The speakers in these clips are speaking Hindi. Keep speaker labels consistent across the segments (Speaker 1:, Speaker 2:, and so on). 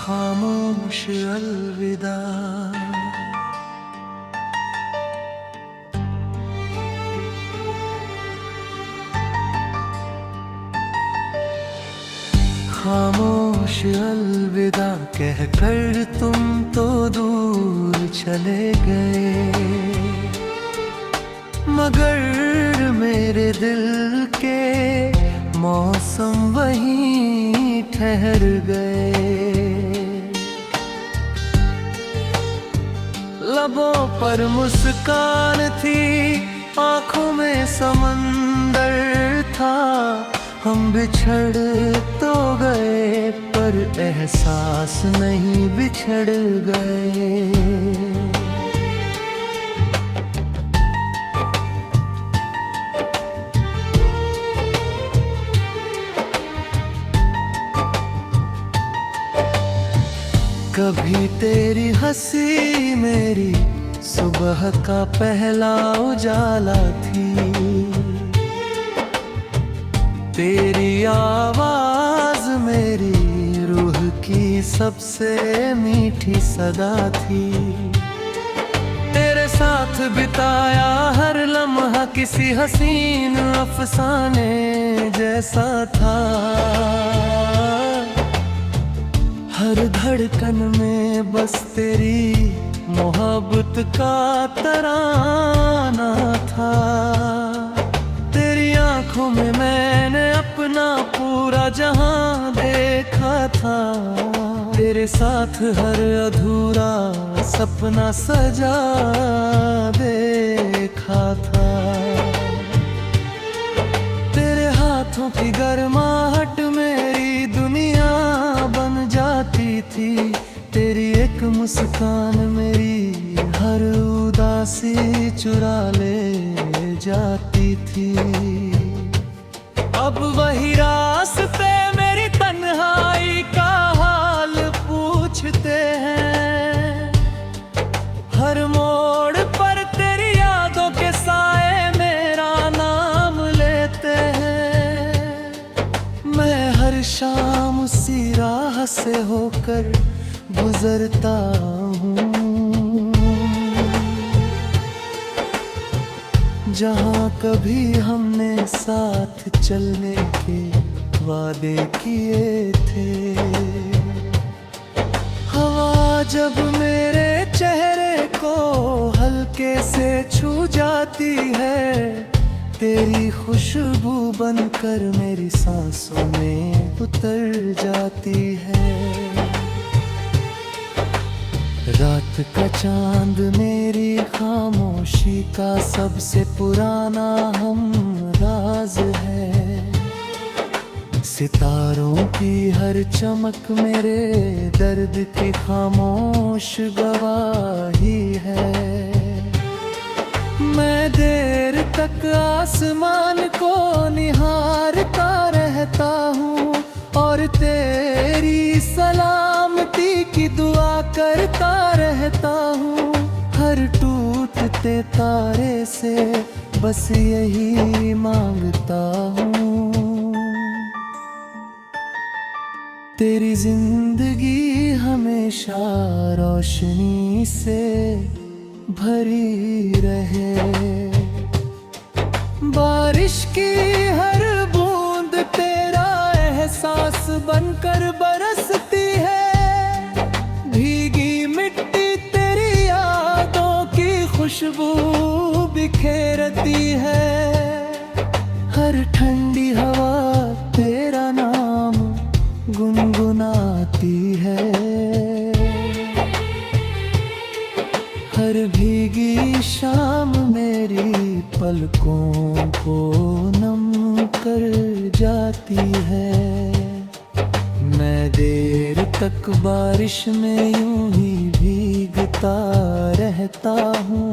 Speaker 1: खामोश अलविदा। खामोश अलविदा कहकर तुम तो दूर चले गए, मगर मेरे दिल के मौसम वहीं ठहर गए। लबों पर मुस्कान थी, आंखों में समंदर था। हम बिछड़ तो गए पर एहसास नहीं बिछड़ गए। कभी तेरी हंसी मेरी सुबह का पहला उजाला थी, तेरी आवाज मेरी रूह की सबसे मीठी सदा थी। तेरे साथ बिताया हर लम्हा किसी हसीन अफसाने जैसा था। हर धड़कन में बस तेरी मोहब्बत का तराना था। तेरी आंखों में मैंने अपना पूरा जहां देखा था। तेरे साथ हर अधूरा सपना सजा देखा था। तेरे हाथों की गर्माहट मेरी दुनिया बन जाती थी। तेरी एक मुस्कान मेरी हर उदासी चुरा ले जाती थी। अब वही रास्ते मेरी तन्हाई का हाल पूछते हैं। हर मोड़ पर तेरी यादों के साए मेरा नाम लेते हैं। मैं हर शाम उसी राह से होकर गुजरता हूँ, जहाँ कभी हमने साथ चलने के वादे किए थे। हवा जब मेरे चेहरे को हल्के से छू जाती है, तेरी खुशबू बनकर मेरी सांसों में उतर जाती है। रात का चांद मेरी खामोशी का सबसे पुराना हम राज है। सितारों की हर चमक मेरे दर्द की खामोश गवाही है। मैं देर तक आसमान को निहारता रहता हूँ और तेरी सलामती की दुआ करता रहता हूँ। हर टूटते तारे से बस यही मांगता हूँ, तेरी जिंदगी हमेशा रोशनी से भरी रहे। बारिश की हर बूंद तेरा एहसास बनकर बरसती है। भीगी मिट्टी तेरी यादों की खुशबू बिखेरती है। हर ठंडी हवा तेरा नाम गुनगुनाती है। हर भीगी शाम मेरी पलकों को नम कर जाती है। मैं देर तक बारिश में यूं ही भीगता रहता हूँ,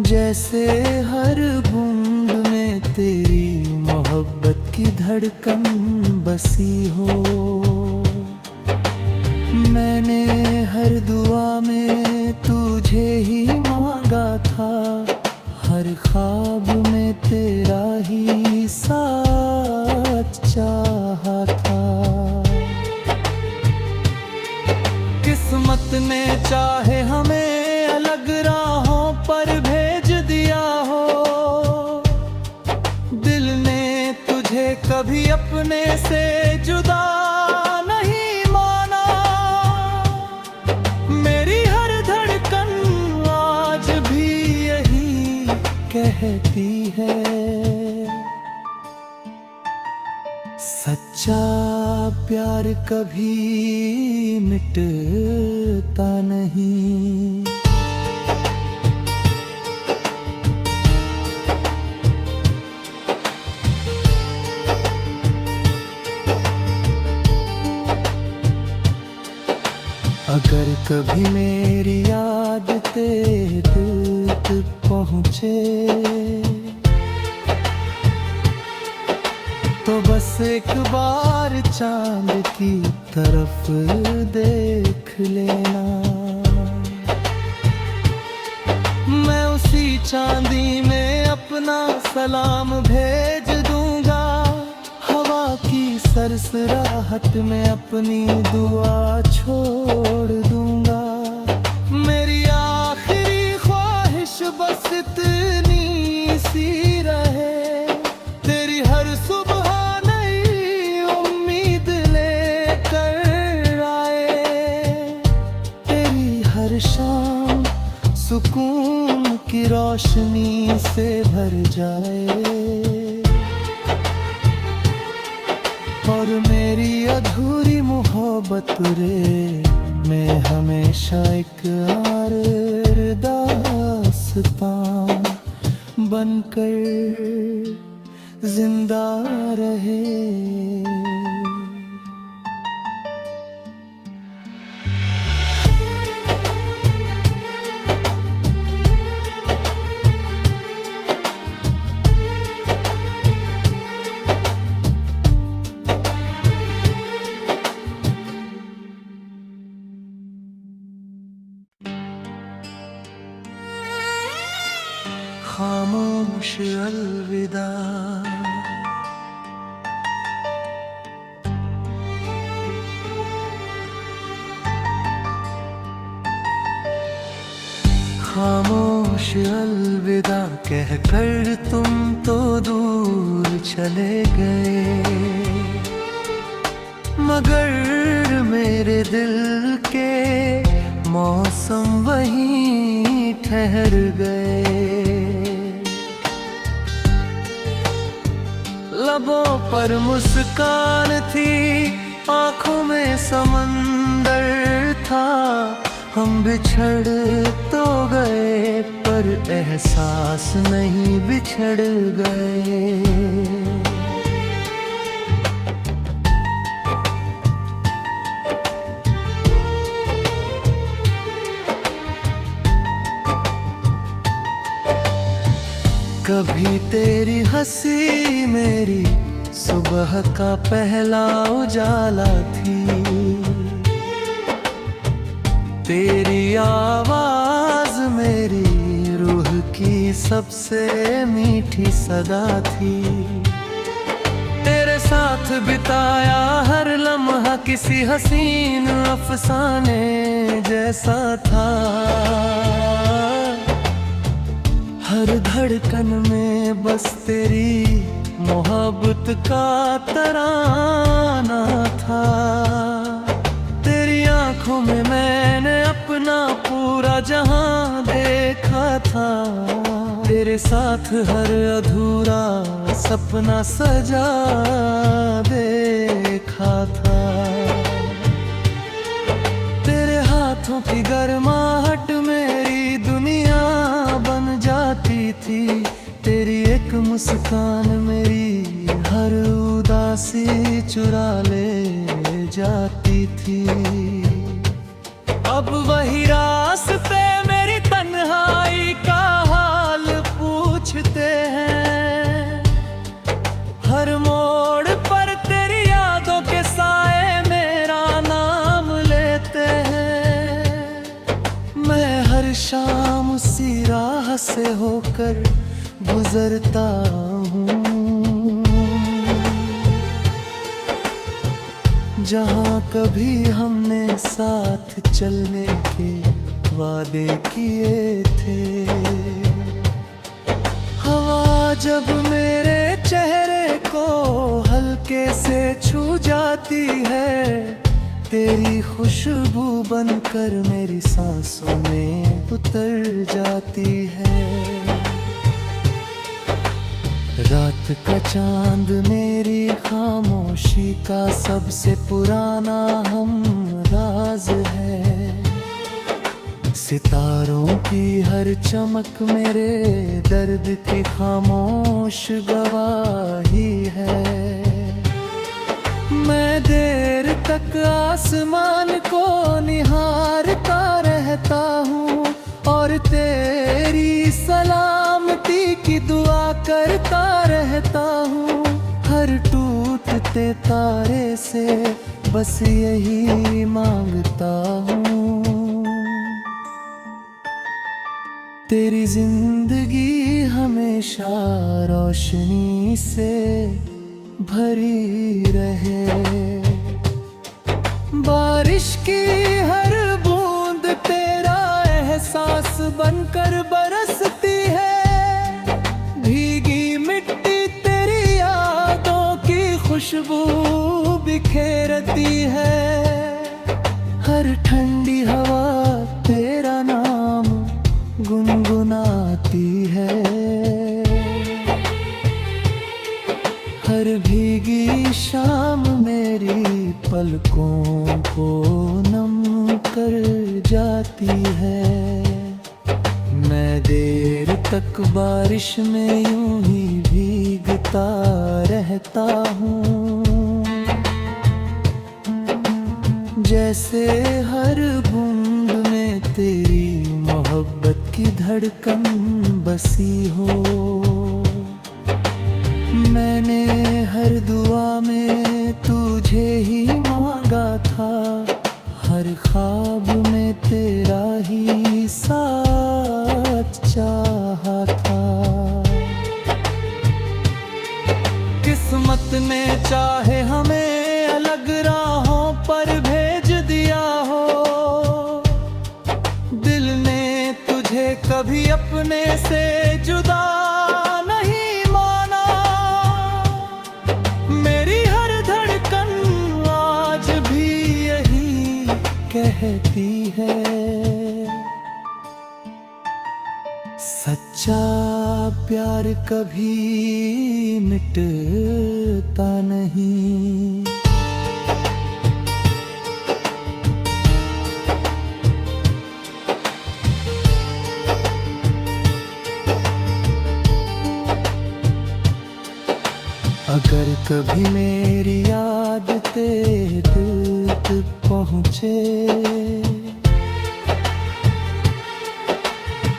Speaker 1: जैसे हर बूंद में तेरी मोहब्बत की धड़कन बसी हो। मैंने हर दुआ में तुझे ही मांगा था, हर ख्वाब में तेरा ही साथ चाहा था। तुझे कभी अपने से जुदा नहीं माना। मेरी हर धड़कन आज भी यही कहती है, सच्चा प्यार कभी मिटता नहीं। अगर कभी मेरी याद तेरे दिल तक पहुँचे, तो बस एक बार चांद की तरफ देख लेना। मैं उसी चांदी में अपना सलाम भेज दूंगा, हवा की सरसराहट में अपनी दुआ छोड़ दूंगा। मेरी आखिरी ख्वाहिश बस इतनी सी रहे, तेरी हर सुबह शाम सुकून की रोशनी से भर जाए, और मेरी अधूरी मोहब्बत रे में हमेशा एक दास्तां बनकर जिंदा रहे। खामोश अलविदा, खामोश अलविदा कहकर तुम तो दूर चले गए, मगर मेरे दिल के मौसम वहीं ठहर गए। लबों पर मुस्कान थी, आंखों में समंदर था। हम बिछड़ तो गए पर एहसास नहीं बिछड़ गए। कभी तेरी हंसी मेरी सुबह का पहला उजाला थी, तेरी आवाज मेरी रूह की सबसे मीठी सदा थी। तेरे साथ बिताया हर लम्हा किसी हसीन अफसाने जैसा था। हर धड़कन में बस तेरी मोहब्बत का तराना था। तेरी आंखों में मैंने अपना पूरा जहां देखा था। तेरे साथ हर अधूरा सपना सजा देखा था। तेरे हाथों की गर्माहट मेरी दुनिया बन जाती थी। तेरी एक मुस्कान मेरी हर उदासी चुरा ले जाती थी। अब वही रास्ते मेरी तन्हाई का हाल पूछते हैं। हर मोड़ पर तेरी यादों के साए मेरा नाम लेते हैं। मैं हर शाम उसी राह से होकर गुजरता हूँ, जहाँ कभी हमने साथ चलने के वादे किए थे। हवा जब मेरे चेहरे को हल्के से छू जाती है, तेरी खुशबू बनकर मेरी सांसों में उतर जाती है। रात का चांद मेरी खामोशी का सबसे पुराना हम राज है। सितारों की हर चमक मेरे दर्द की खामोश गवाही है। मैं देर तक आसमान को निहारता रहता हूँ और तेरी सलामती की दुआ करता रहता हूँ। हर टूटते तारे से बस यही मांगता हूँ, तेरी जिंदगी हमेशा रोशनी से भरी रहे। बारिश की हर बूंद तेरा एहसास बनकर बरसती है। भीगी मिट्टी तेरी यादों की खुशबू बिखेरती है। हर ठंडी हवा तेरा नाम गुनगुनाती है। हर भीगी शाम मेरी पलकों को नम कर जाती है। मैं देर तक बारिश में यूं ही भीगता रहता हूँ, जैसे हर बूंद में तेरी मोहब्बत की धड़कन बसी हो। मैंने हर दुआ में तुझे ही मांगा था, हर ख्वाब में तेरा ही साथ चाहा था। किस्मत ने चाहे हमें अलग राहों पर भेज दिया हो, दिल ने तुझे कभी अपने से जुदा नहीं माना। मेरी हर धड़कन आज भी यही कहती है, सच्चा प्यार कभी मिटता नहीं। अगर कभी मेरी याद तेरे दिल तक पहुँचे,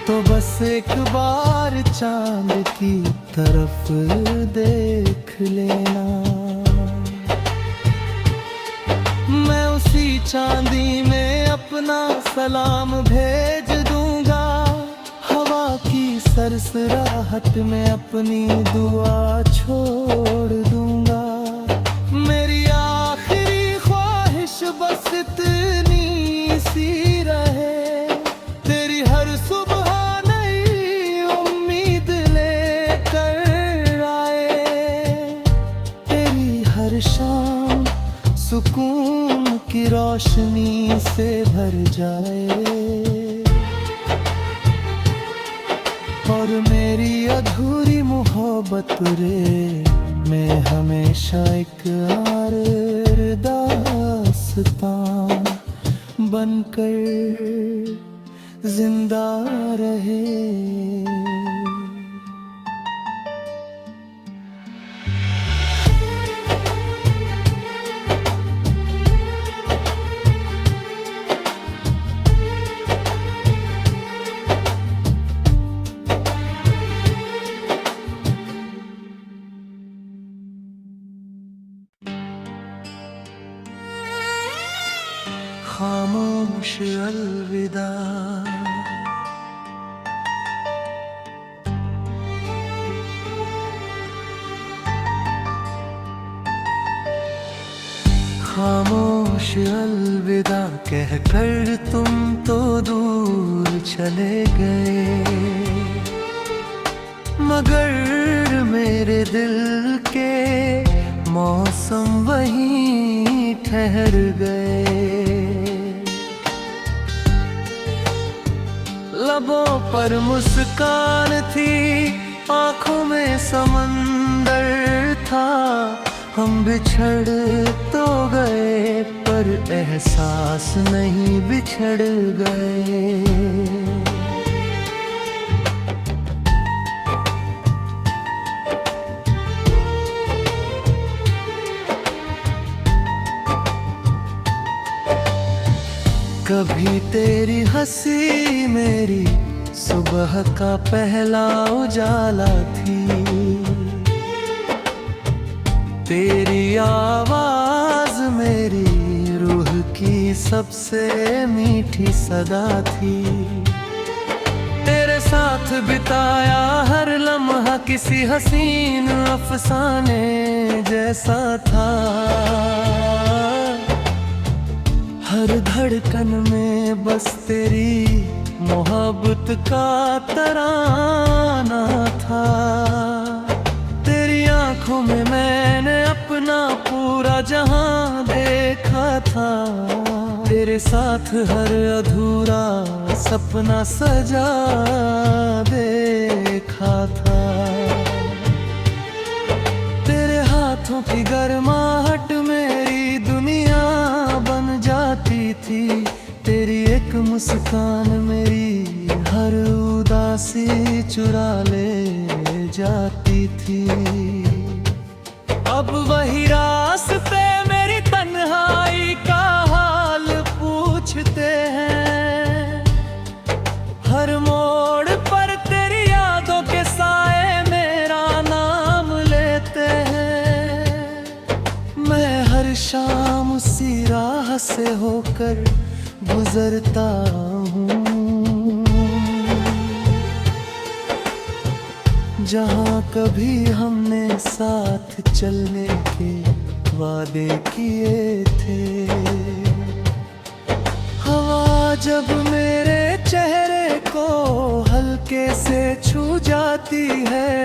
Speaker 1: तो बस एक बार चांद की तरफ देख लेना। मैं उसी चांदी में अपना सलाम भेज दूंगा, हवा की सरसराहट में अपनी दुआ छोड़ दूंगा। मेरी आखिरी ख्वाहिश बस इतनी सी रहे, तेरी हर सुबह नई उम्मीद लेकर आए, तेरी हर शाम सुकून की रोशनी से भर जाए, और मेरी अधूरी मोहब्बत रे मैं हमेशा एक दास्तां बनकर जिंदा रहे। खामोश अलविदा, खामोश अलविदा कहकर तुम तो दूर चले गए, मगर मेरे दिल के मौसम वहीं ठहर गए। लबों पर मुस्कान थी, आंखों में समंदर था। हम बिछड़ तो गए पर एहसास नहीं बिछड़ गए। कभी तेरी हंसी मेरी सुबह का पहला उजाला थी। तेरी आवाज मेरी रूह की सबसे मीठी सदा थी। तेरे साथ बिताया हर लम्हा किसी हसीन अफसाने जैसा था। हर धड़कन में बस तेरी मोहब्बत का तराना था। तेरी आंखों में मैंने अपना पूरा जहां देखा था। तेरे साथ हर अधूरा सपना सजा देखा था। तेरे हाथों की गर्माहट मेरी दुनिया बन जाती थी। तेरी एक मुस्कान मेरी हर उदासी चुरा ले जाती थी। अब वही रास्ते मेरी तन्हाई का हाल पूछते हैं। हर मोड़ पर तेरी यादों के साए मेरा नाम लेते हैं। मैं हर शाम उसी राह से होकर गुजरता हूँ, जहाँ कभी हमने साथ चलने के वादे किए थे। हवा जब मेरे चेहरे को हल्के से छू जाती है,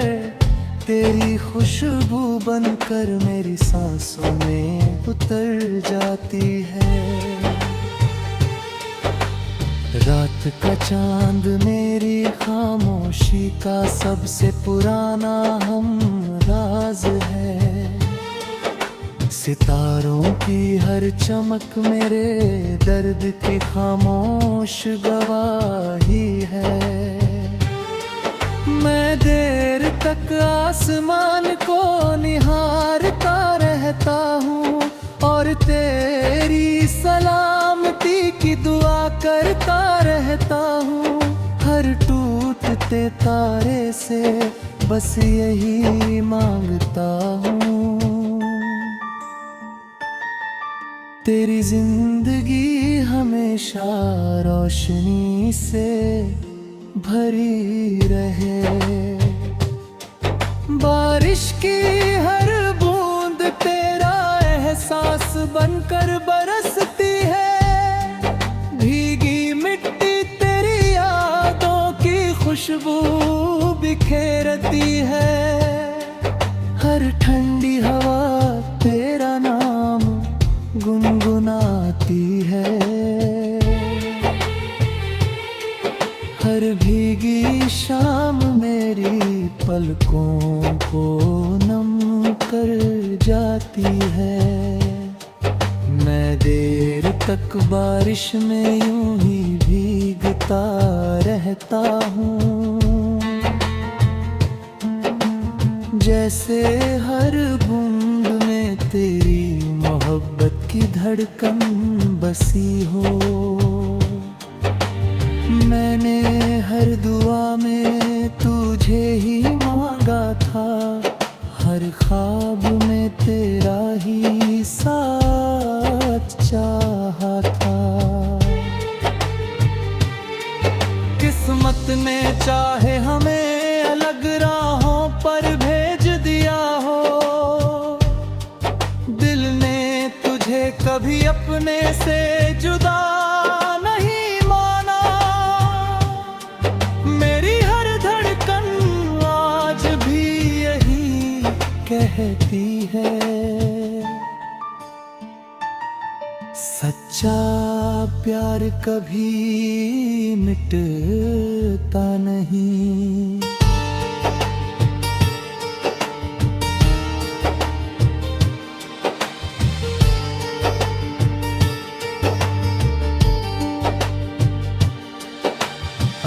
Speaker 1: तेरी खुशबू बनकर मेरी सांसों में उतर जाती है। रात का चांद मेरी खामोशी का सबसे पुराना हम राज है। सितारों की हर चमक मेरे दर्द की खामोश गवाही है। मैं देर तक आसमान को निहारता रहता हूँ और तेरी सलामती की दुआ करता रहता हूँ। हर टूटते तारे से बस यही मांगता हूँ, तेरी जिंदगी हमेशा रोशनी से भरी रहे। बारिश की हर बूंद तेरा एहसास बनकर बरसती है। भीगी मिट्टी तेरी यादों की खुशबू बिखेरती है। हर ठंडी हवा तेरा नाम गुनगुनाती है। हर भीगी शाम मेरी पलकों को नम कर जाती है। मैं देर तक बारिश में यूं ही भीगता रहता हूँ, जैसे हर बूंद में तेरी मोहब्बत की धड़कन बसी हो। मैंने हर दुआ में तुझे ही मांगा था, हर ख्वाब में तेरा ही साथ चाहा था। किस्मत ने चाहे हमें अलग राहों पर भेज दिया हो। दिल ने तुझे कभी अपने से जुदा मेरी हर धड़कन आज भी यही कहती है, सच्चा प्यार कभी मिटता नहीं।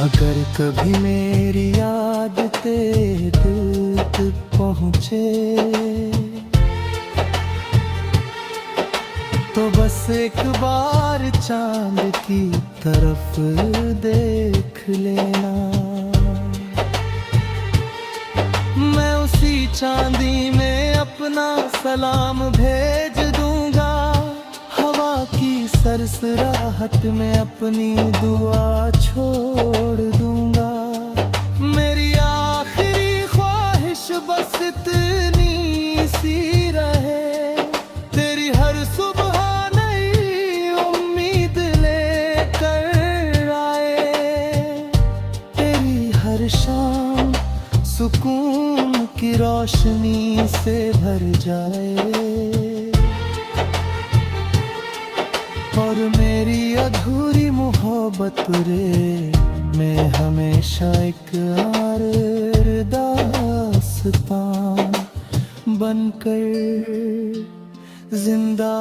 Speaker 1: अगर कभी मेरी याद तेरे दिल तक पहुँचे, तो बस एक बार चांद की तरफ देख लेना। मैं उसी चांदी में अपना सलाम भेज दूंगा, हवा की सरसराहट में अपनी दुआ छोड़ दूंगा। मेरी आखिरी ख्वाहिश बस इतनी सी रहे, तेरी हर सुबह नई उम्मीद लेकर आए, तेरी हर शाम सुकून की रोशनी से भर जाए, और मेरी अधूरी मोहब्बत रे में हमेशा एक दास्तां बनकर जिंदा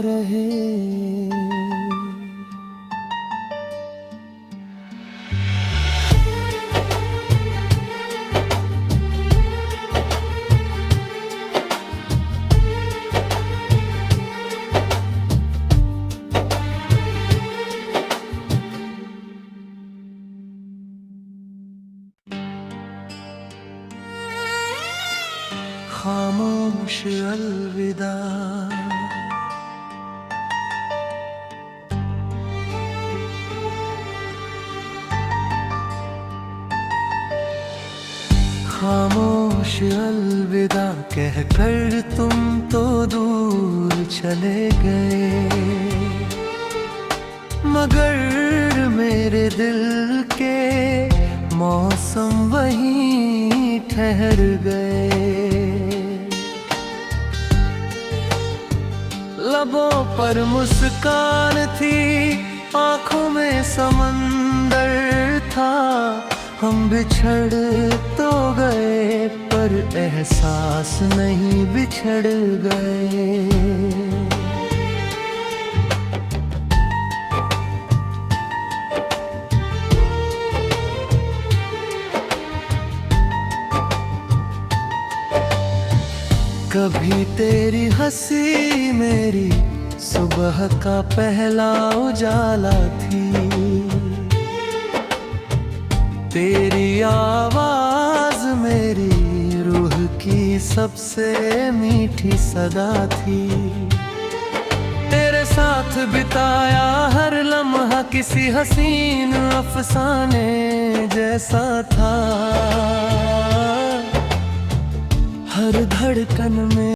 Speaker 1: रहे। खामोश अलविदा, खामोश अलविदा कहकर तुम तो दूर चले गए, मगर मेरे दिल के मौसम वहीं ठहर गए। लबों पर मुस्कान थी, आंखों में समंदर था, हम बिछड़ तो गए पर एहसास नहीं बिछड़ गए। कभी तेरी हंसी मेरी सुबह का पहला उजाला थी, तेरी आवाज मेरी रूह की सबसे मीठी सदा थी। तेरे साथ बिताया हर लम्हा किसी हसीन अफसाने जैसा था, हर धड़कन में